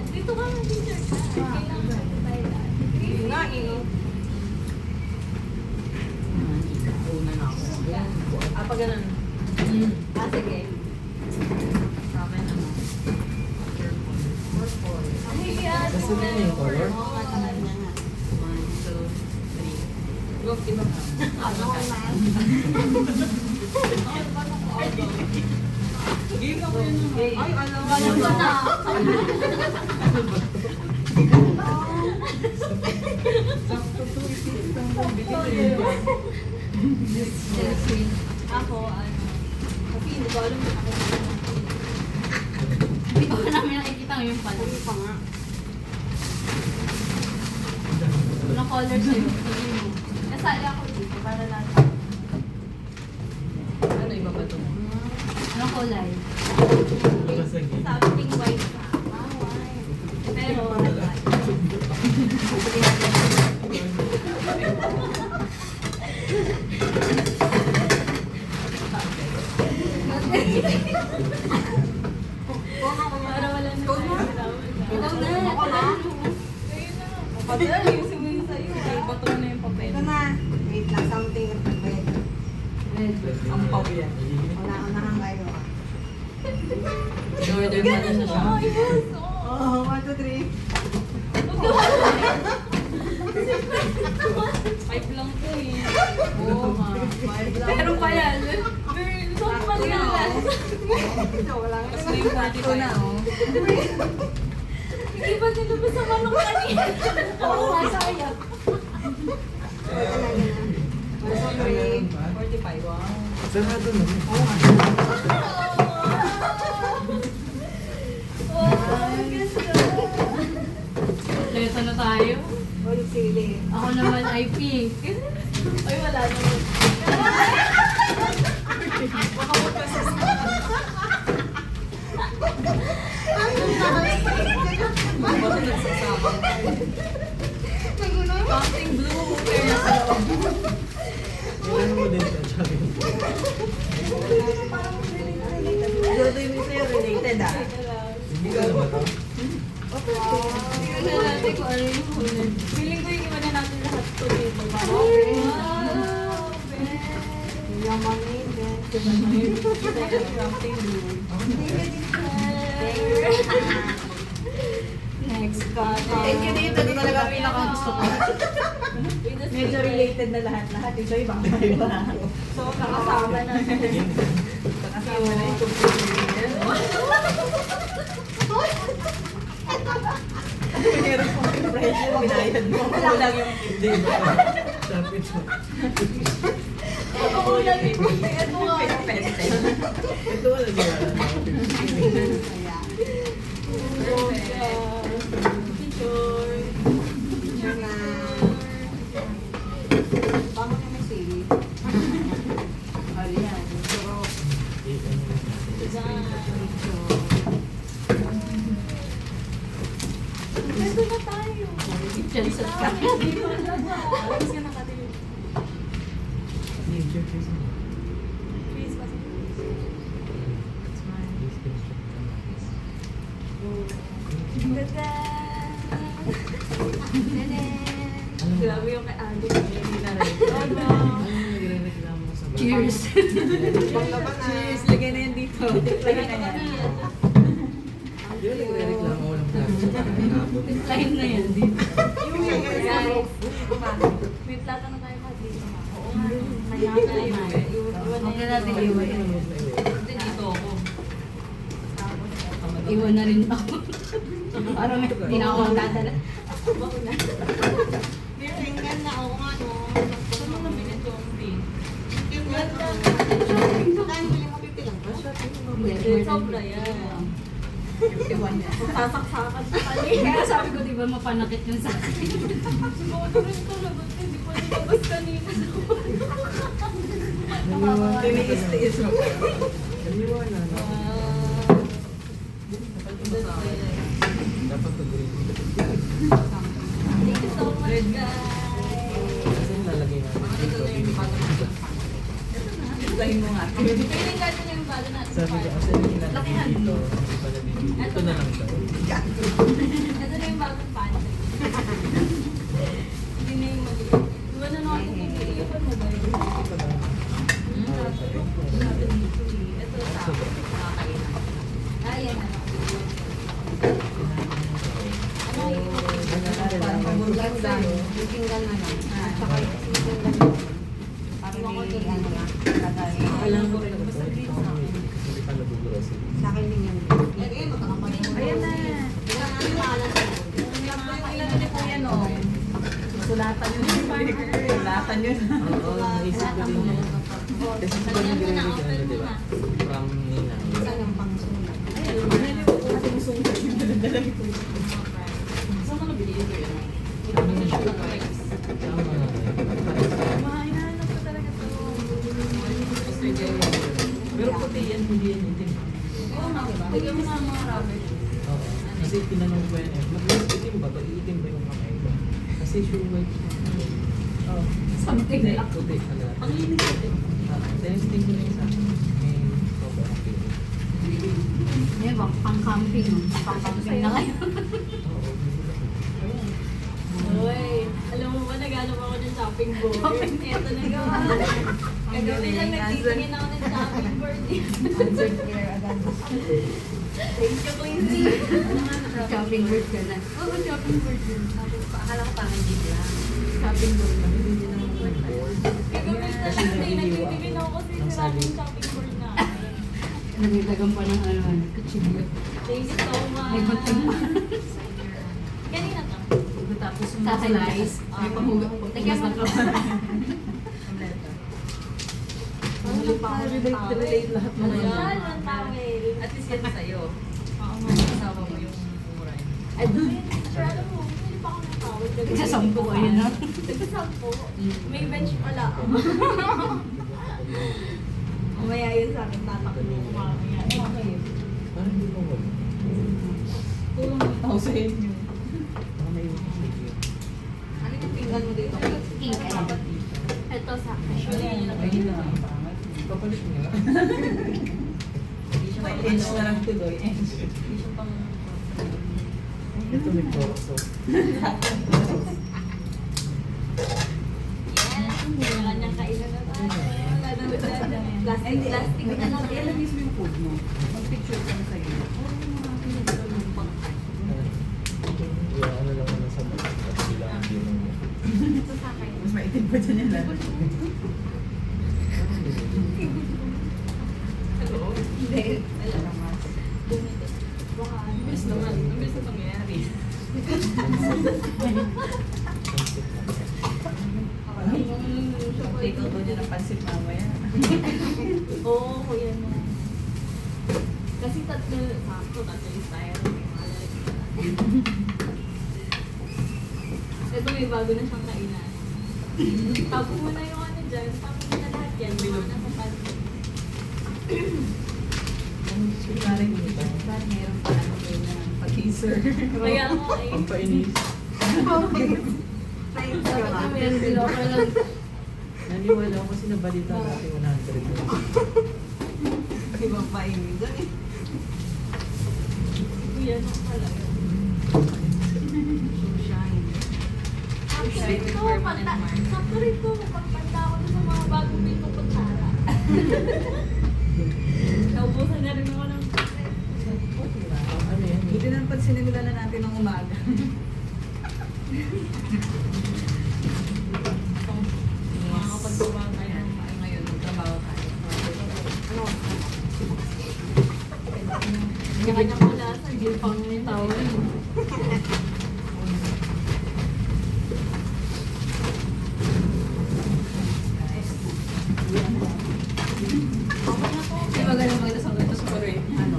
Dito ka nga, teacher ka. Kailangan ka tayo lahat. Nga, Una na ako. pag ganun. Sige. Sa akin, ano? Purple. Gusto niyo yung color? Oo, matagal na nga. 1, 2, 3. Go, iba ka. Ano na? Game ako yun. Ay, alam mo. Alam ko na. Sakto to, isip lang ko. Ako, ano. Kasi hindi ko alam na ako. Hindi ko namin nakikita yung pala. Hindi pa nga. Anong color sa'yo? Sabihin mo. Nasali ako dito para natin. Ano, iba ba ito? Anong kulay? Masagin. Something white ka. Ah, white. Pero, white. Para wala na tayo. Ikaw na. Ako na. Ayun na. Padala, ayusin mo yun sa'yo. Ay, bato mo na yung papel. Ito na. Wait lang, something red. Ang pau yan. Una-unahan kayo. Order mo na siya siya. Oh, yes. Oh. Oh, 1, 2, 3. Five lang to eh. Oo, ma. Pero pa yan. Girl, so maligalas. Ito, wala nga. Tapos na yung 45 na oh. Hindi ba nilabas sa manok kanina? Oo, masaya. Ito na yun. 1, 2, 3. 45, wow. Sarado na. Leto na tayo. Ulit sili. Ako naman ay pink. Ay, wala naman. Bato nagsasama. Something blue. Pero nasa loob. Kailan mo din siya, Chabi? Ito yung sa'yo related ah. Hindi ka na ba ito? Tingnan na natin kung ano yung hulad. Feeling ko yung iba na natin lahat to dito. Wow! Yaman din. Something blue. Next ka. Thank you dito. Ito talaga ang pinaka-gusto ko. Medyo related na lahat-lahat. Ito iba. So, nakasama na. Nakasama na yung computer. Meron pong impression, binayad mo. Wala lang yung Hindi, iba pa. Sabi ko. Ito ko lang yung ito nga. Ito wala di wala. Picture. Picture na. Paano na may sili? Ayan. Ito na tayo. Chancet ka. Hindi pa talaga. Alas ka nakatilig. Nature face mo. Please, pasok. Grabe yung kay Alex. Hindi na rin. Ano yung nagre-reklamo sa bahay? Cheers. Panglaban na. Cheers. Lagay na yan dito. Lagay na yan. Di ba nagre-reklamo ko lang tayo sa bahay? Nabot. Line na yan dito. Guys. May plata na tayo pa dito. Oo nga. Kaya na yun. Huwag na natin iwan. Hindi dito ako. Iwan na rin ako. Parang hindi na ako magdadala. Tingnan na ako nga no. Saan mo nabili ito? Saan bili mo 50 lang ba? Sobra yan. 51 yan. Sasaksakan pa kami. Kaya sabi ko, di ba, mapanakit yun sa akin. Siguro rin ko lagot. Hindi ko nilabas kanina. Tiniis-tiis mo. Naniwala na. Dapat mag-green. Thank you so much, guys. Kasi lalagay natin Ito dito. na yung bago na. Explain mo nga. Feeling natin yung bago natin. Sabi ko kasi nilalagay Lakihan dito. mo. Hindi pala dito. Ito na lang siya. Yung pinggan na lang. At saka yung pinggan na lang. Para may ano lang. Lagay. Alam ko rin. Basta Hindi green sa akin. ka nabubulose. Sa akin din yan. Ayan na. Wala na yung pangalan sa loob. Ilan ni Kuya no? Sulatan yun. Sulatan yun. Oo, naisip ko din yan. Kasi sa pag nagre-regalo, di ba? From Nina. Isa yung pangsulat. Ayun. Ate mo sungkat yung daladala ni Kuya. Saan ka nabili ito yun? Tama. Mahinahanap ko talaga to. Pero puti yan, hindi yan itim. Oo nga, diba? Tignan mo nga mga rubber. Oo. Kasi tinanong ko yan eh, mag-itim ba to? Iitim ba yung kamay ko? Kasi sure white siya. Oo. Something Hindi, like. puti pala. Ang linis ito. Tinesting ko na yung sa akin. May sobrang pink. Di ba? Pang-camping. Pang-camping na kayo. Oo, Uy, alam mo ba, naghanap ako ng shopping board. Eto na gawa. Kagabi lang nagtitingin ako ng shopping board. Answered prayer agad. Thank you, Quincy. Shopping board ka na. Oo, shopping board yun. Akala ko parang hindi lang. Shopping board. Hindi naman yung board. Kagabi na Kasi lang, nagdiliwa nagtitingin ako kasi ng sira sabi. yung shopping board na. Nagdagan pa ng ano, kutsilyo. Thank you so much. May gunting pa. Kanina to. Tapos yung Sa slice, may panghugas. Tigyan mo. Relate lahat mo Ano na yan? yan. Ang tawel. At least yan sa'yo. Oo nga. Kasama mo yung mura yun. Ay, sure, alam mo, hindi pa ako ng tawel. Nagsasampu ko yun, no? Nagsasampu. May bench pala. Mamaya yun sa akin, tatakbo ko mamaya. Okay. Parang hindi ko wag. Tulong ng tao sa inyo. Baka may sige. Ano yung pinggan mo dito? Pink, ayan. Ito sa akin. Ayun na ang pangat. Papalit niya. Hindi siya may inch na lang tuloy. Inch. Hindi siya pang... Ito may torso. Yes, may kanyang kainan na tayo. Wala na plastic na lang. Ilagay mo yung food mo. Mag-picture ka na sa'yo. Yeah, ano lang naman sa mga sila ang yun. Ito sa akin. Mas maitim pa dyan yung lahat. Hello? Hindi. Wala naman. Bumili. Baka ano. Bilis naman. Bilis na pangyayari. Take out daw niya ng pansit mamaya. Oo, kuya mo. Kasi tatlo tayo. May mga lalagyan. Ito may bago na siyang kainan. Tapo mo na yung ano dyan. Tapo mo na lahat yan. Yung mga nasa pansit. Kunwari mo ito. Kunwari meron pa ano kayo na pag-teaser. Kaya ako eh. Pampainis. Thanks Dapat ka. namin yan, bilo ko lang. Naniwala ako kasi nabalita natin 100. Ibang paingin doon eh. Kuya mo talaga. Shine. Sakto rito. Sakto rito. Magpapanda ako dun sa mga bagong pitong kutsara. Naubusan na rin ako ng Ano yan? Buti na pag sinimula na natin ng umaga. makakapaggawa tayo. Ay, ngayon, magtrabaho tayo. Hindi ka niya mula sa hindi pang may tawal. Di ba ganun maganda sa ganito sa Korea? Ano?